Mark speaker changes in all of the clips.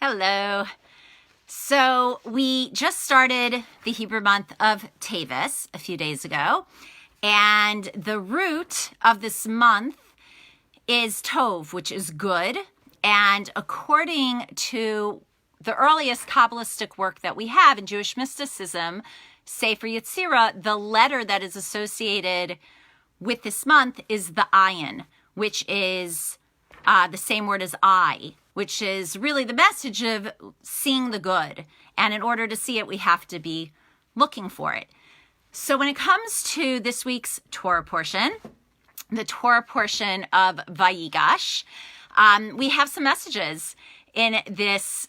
Speaker 1: Hello. So we just started the Hebrew month of Tevis a few days ago, and the root of this month is Tov, which is good. And according to the earliest Kabbalistic work that we have in Jewish mysticism, Sefer Yetzirah, the letter that is associated with this month is the ayin, which is the same word as I, which is really the message of seeing the good. And in order to see it, we have to be looking for it. So when it comes to this week's Torah portion, the Torah portion of Vayigash, we have some messages in this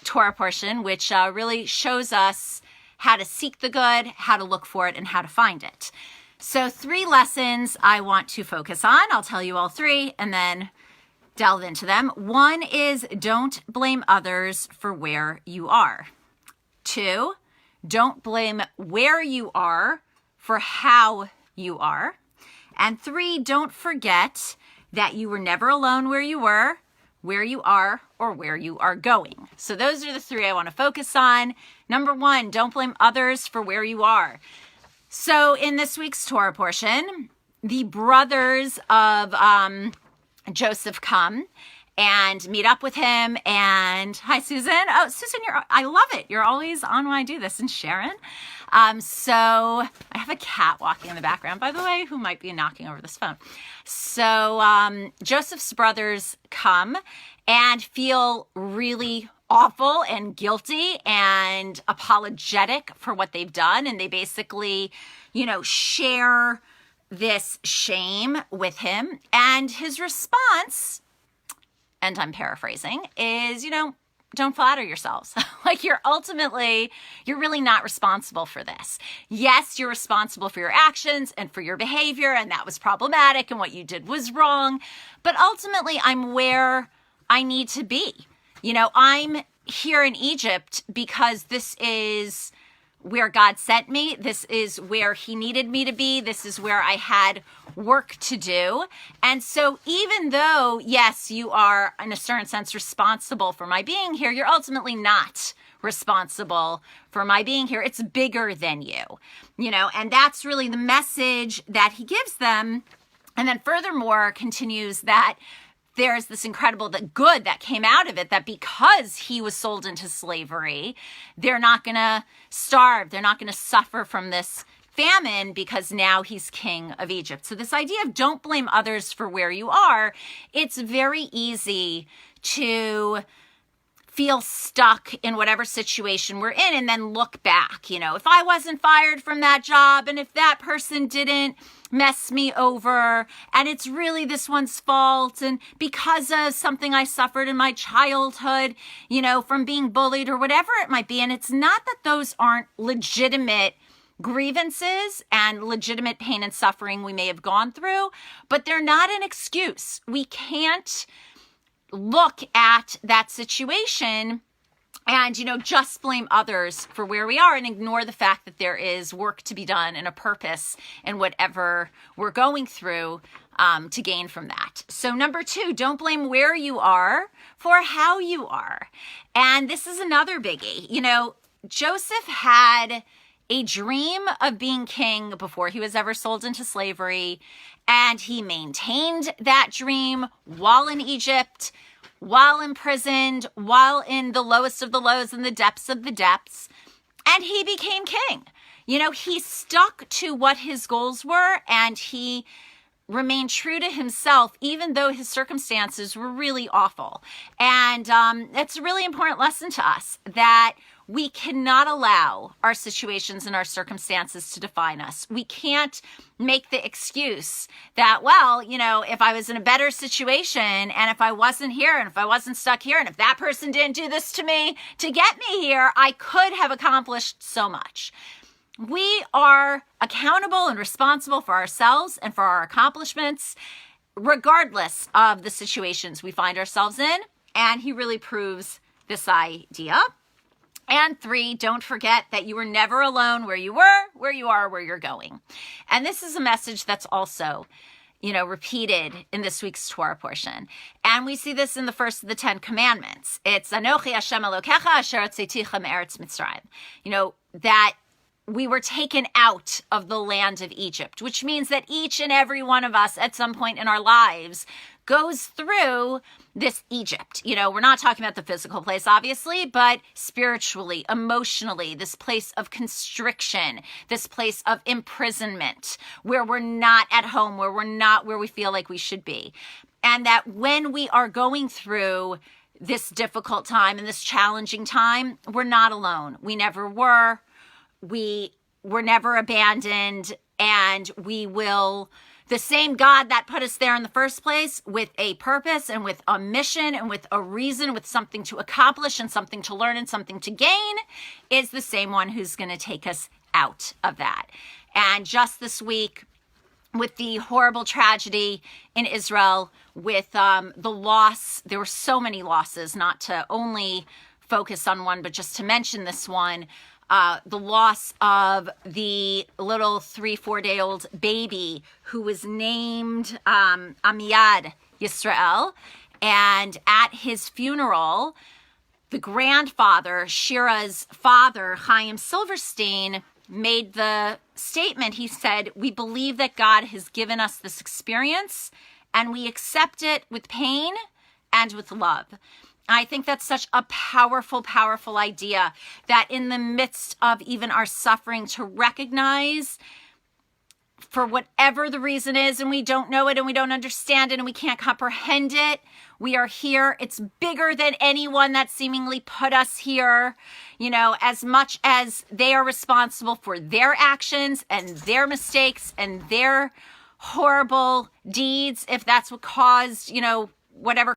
Speaker 1: Torah portion, which really shows us how to seek the good, how to look for it, and how to find it. So 3 lessons I want to focus on. I'll tell you all 3 and then delve into them. 1 is don't blame others for where you are. 2, don't blame where you are for how you are. And 3, don't forget that you were never alone where you were, where you are, or where you are going. So those are the 3 I want to focus on. Number 1, don't blame others for where you are. So in this week's Torah portion, the brothers of Joseph come and meet up with him. And hi, Susan. Oh, Susan, I love it. You're always on when I do this. And Sharon. So I have a cat walking in the background, by the way, who might be knocking over this phone. So Joseph's brothers come and feel really awful and guilty and apologetic for what they've done. And they basically, share this shame with him. And his response, and I'm paraphrasing, is, don't flatter yourselves. Like you're really not responsible for this. Yes, you're responsible for your actions and for your behavior, and that was problematic and what you did was wrong. But ultimately, I'm where I need to be. I'm here in Egypt because this is where God sent me. This is where he needed me to be. This is where I had work to do. And so even though, yes, you are in a certain sense responsible for my being here, you're ultimately not responsible for my being here. It's bigger than you, and that's really the message that he gives them. And then furthermore continues that there's this incredible good that came out of it, that because he was sold into slavery, they're not going to starve. They're not going to suffer from this famine because now he's king of Egypt. So this idea of don't blame others for where you are, it's very easy to feel stuck in whatever situation we're in and then look back. If I wasn't fired from that job and if that person didn't mess me over and it's really this one's fault and because of something I suffered in my childhood, from being bullied or whatever it might be. And it's not that those aren't legitimate grievances and legitimate pain and suffering we may have gone through, but they're not an excuse. We can't look at that situation and, just blame others for where we are and ignore the fact that there is work to be done and a purpose in whatever we're going through to gain from that. So number 2, don't blame where you are for how you are. And this is another biggie. Joseph had a dream of being king before he was ever sold into slavery. And he maintained that dream while in Egypt, while imprisoned, while in the lowest of the lows and the depths of the depths. And he became king. He stuck to what his goals were and he remained true to himself, even though his circumstances were really awful. And it's a really important lesson to us that we cannot allow our situations and our circumstances to define us. We can't make the excuse that, if I was in a better situation and if I wasn't here and if I wasn't stuck here and if that person didn't do this to me to get me here, I could have accomplished so much. We are accountable and responsible for ourselves and for our accomplishments, regardless of the situations we find ourselves in. And he really proves this idea. And 3, don't forget that you were never alone where you were, where you are, where you're going. And this is a message that's also repeated in this week's Torah portion. And we see this in the first of the 10 commandments. It's Anochi Hashem Elokecha asher hotzeticha me'eretz Mitzrayim. That we were taken out of the land of Egypt, which means that each and every one of us at some point in our lives goes through this Egypt. We're not talking about the physical place, obviously, but spiritually, emotionally, this place of constriction, this place of imprisonment, where we're not at home, where we're not where we feel like we should be. And that when we are going through this difficult time and this challenging time, we're not alone. We never were. We were never abandoned, and we will... The same God that put us there in the first place with a purpose and with a mission and with a reason, with something to accomplish and something to learn and something to gain, is the same one who's going to take us out of that. And just this week, with the horrible tragedy in Israel, with the loss, there were so many losses, not to only focus on one, but just to mention this one. The loss of the little 3-4-day-old baby who was named Amiyad Yisrael. And at his funeral, the grandfather, Shira's father, Chaim Silverstein, made the statement. He said, "We believe that God has given us this experience, and we accept it with pain and with love." I think that's such a powerful, powerful idea, that in the midst of even our suffering, to recognize, for whatever the reason is, and we don't know it and we don't understand it and we can't comprehend it, we are here. It's bigger than anyone that seemingly put us here, as much as they are responsible for their actions and their mistakes and their horrible deeds, if that's what caused, whatever